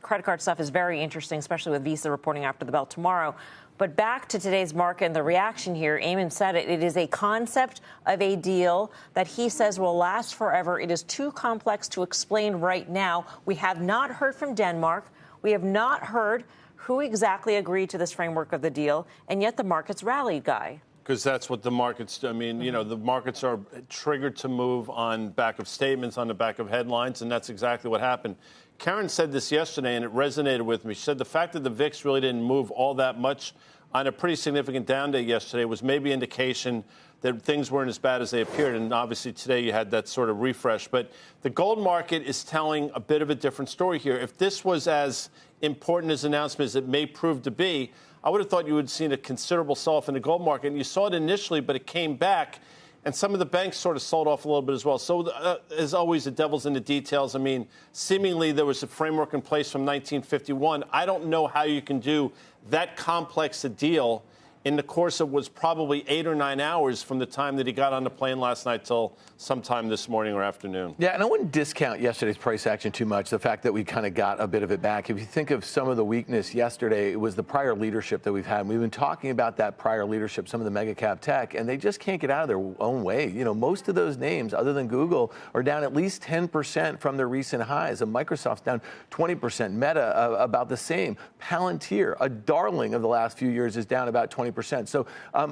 Credit card stuff is very interesting, especially with Visa reporting after the bell tomorrow. But back to today's market and the reaction here, Eamon said it. It is a concept of a deal that he says will last forever. It is too complex to explain right now. We have not heard from Denmark. We have not heard who exactly agreed to this framework of the deal. And yet the markets rallied, Guy. Because that's what the markets do. I mean, you know, the markets are triggered to move on back of statements, on the back of headlines, and that's exactly what happened. Karen said this yesterday, and it resonated with me. She said the fact that the VIX really didn't move all that much on a pretty significant down day yesterday was maybe indication that things weren't as bad as they appeared. And obviously today you had that sort of refresh. But the gold market is telling a bit of a different story here. If this was as important as announcement as it may prove to be, I would have thought you would have seen a considerable sell-off in the gold market. And you saw it initially, but it came back. And some of the banks sort of sold off a little bit as well. So, as always, the devil's in the details. I mean, seemingly there was a framework in place from 1951. I don't know how you can do that complex a deal in the course of was probably 8 or 9 hours from the time that he got on the plane last night till sometime this morning or afternoon. Yeah, and I wouldn't discount yesterday's price action too much, the fact that we kind of got a bit of it back. If you think of some of the weakness yesterday, it was the prior leadership that we've had. We've been talking about that prior leadership, some of the mega cap tech, and they just can't get out of their own way. You know, most of those names, other than Google, are down at least 10% from their recent highs. And Microsoft's down 20%. Meta, about the same. Palantir, a darling of the last few years, is down about 20%. So,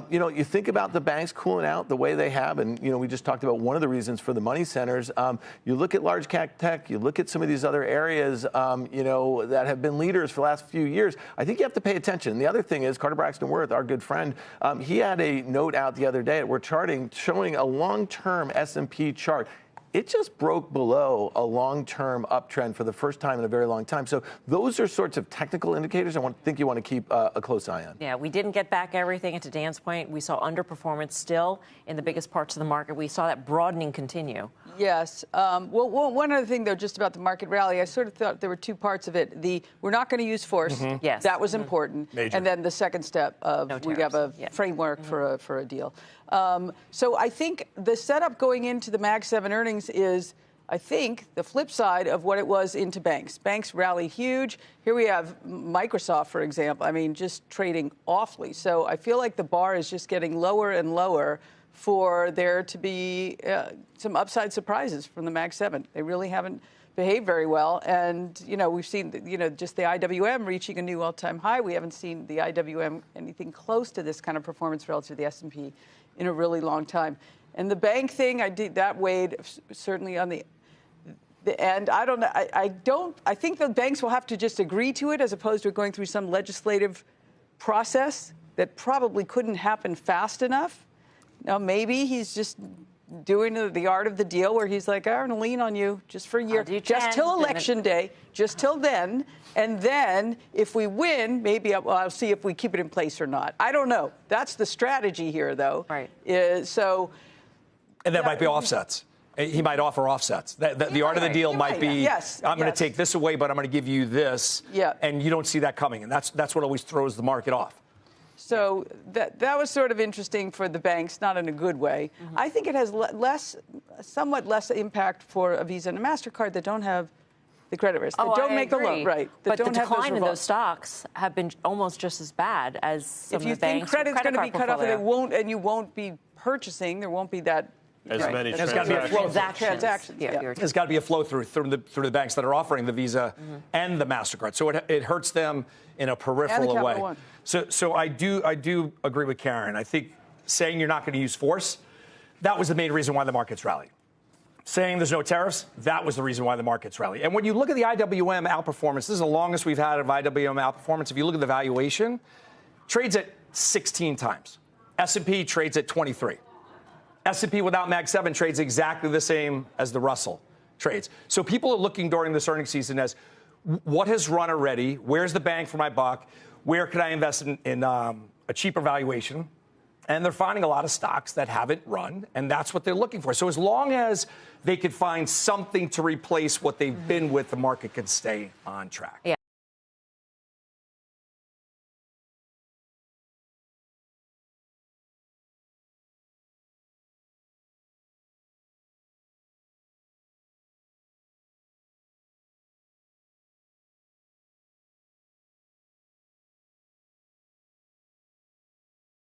you know, you think about the banks cooling out the way they have, and, you know, we just talked about one of the reasons for the money centers. You look at large cap tech, you look at some of these other areas, you know, that have been leaders for the last few years. I think you have to pay attention. And the other thing is, Carter Braxton Worth, our good friend, he had a note out the other day at We're Charting showing a long-term S&P chart. It just broke below a long-term uptrend for the first time in a very long time. So those are sorts of technical indicators I think you want to keep a close eye on. Yeah, we didn't get back everything. And to Dan's point, we saw underperformance still in the biggest parts of the market. We saw that broadening continue. Yes. Well, one other thing, though, just about the market rally, I sort of thought there were two parts of it. We're not going to use force. Mm-hmm. Yes. That was important. Major. And then the second step of we have a framework for a deal. So I think the setup going into the Mag 7 earnings is, I think, the flip side of what it was into banks. Banks rally huge. Here we have Microsoft, for example, I mean, just trading awfully. So I feel like the bar is just getting lower and lower for there to be some upside surprises from the Mag 7. They really haven't behaved very well. And, you know, we've seen, you know, just the IWM reaching a new all-time high. We haven't seen the IWM anything close to this kind of performance relative to the S&P in a really long time. And the bank thing, I did that weighed certainly on the end. I don't know. I think the banks will have to just agree to it as opposed to going through some legislative process that probably couldn't happen fast enough. Now, maybe he's just doing the art of the deal where he's like, I'm going to lean on you just for a year, just till election day, just till then. And then if we win, maybe I'll see if we keep it in place or not. I don't know. That's the strategy here, though. Right. And that might be offsets. He might offer offsets. The art of the deal might be, I'm going to take this away, but I'm going to give you this. Yeah. And you don't see that coming. And that's what always throws the market off. So that was sort of interesting for the banks, not in a good way. Mm-hmm. I think it has somewhat less impact for a Visa and a MasterCard that don't have the credit risk. That don't make the loan, right? But the decline in those stocks have been almost just as bad as some of the banks. If you think credit's going to be cut off, and you won't be purchasing, there won't be that. As many transactions. There's got to be a flow transactions. Yeah. There's got to be a flow through the banks that are offering the Visa and the MasterCard. So it hurts them in a peripheral way. So I do agree with Karen. I think saying you're not going to use force, that was the main reason why the markets rallied. Saying there's no tariffs, that was the reason why the markets rallied. And when you look at the IWM outperformance, this is the longest we've had of IWM outperformance. If you look at the valuation, trades at 16 times. S&P trades at 23. S&P without Mag 7 trades exactly the same as the Russell trades. So people are looking during this earnings season as what has run already? Where's the bang for my buck? Where could I invest in a cheaper valuation? And they're finding a lot of stocks that haven't run, and that's what they're looking for. So as long as they could find something to replace what they've been with, the market can stay on track. Yeah.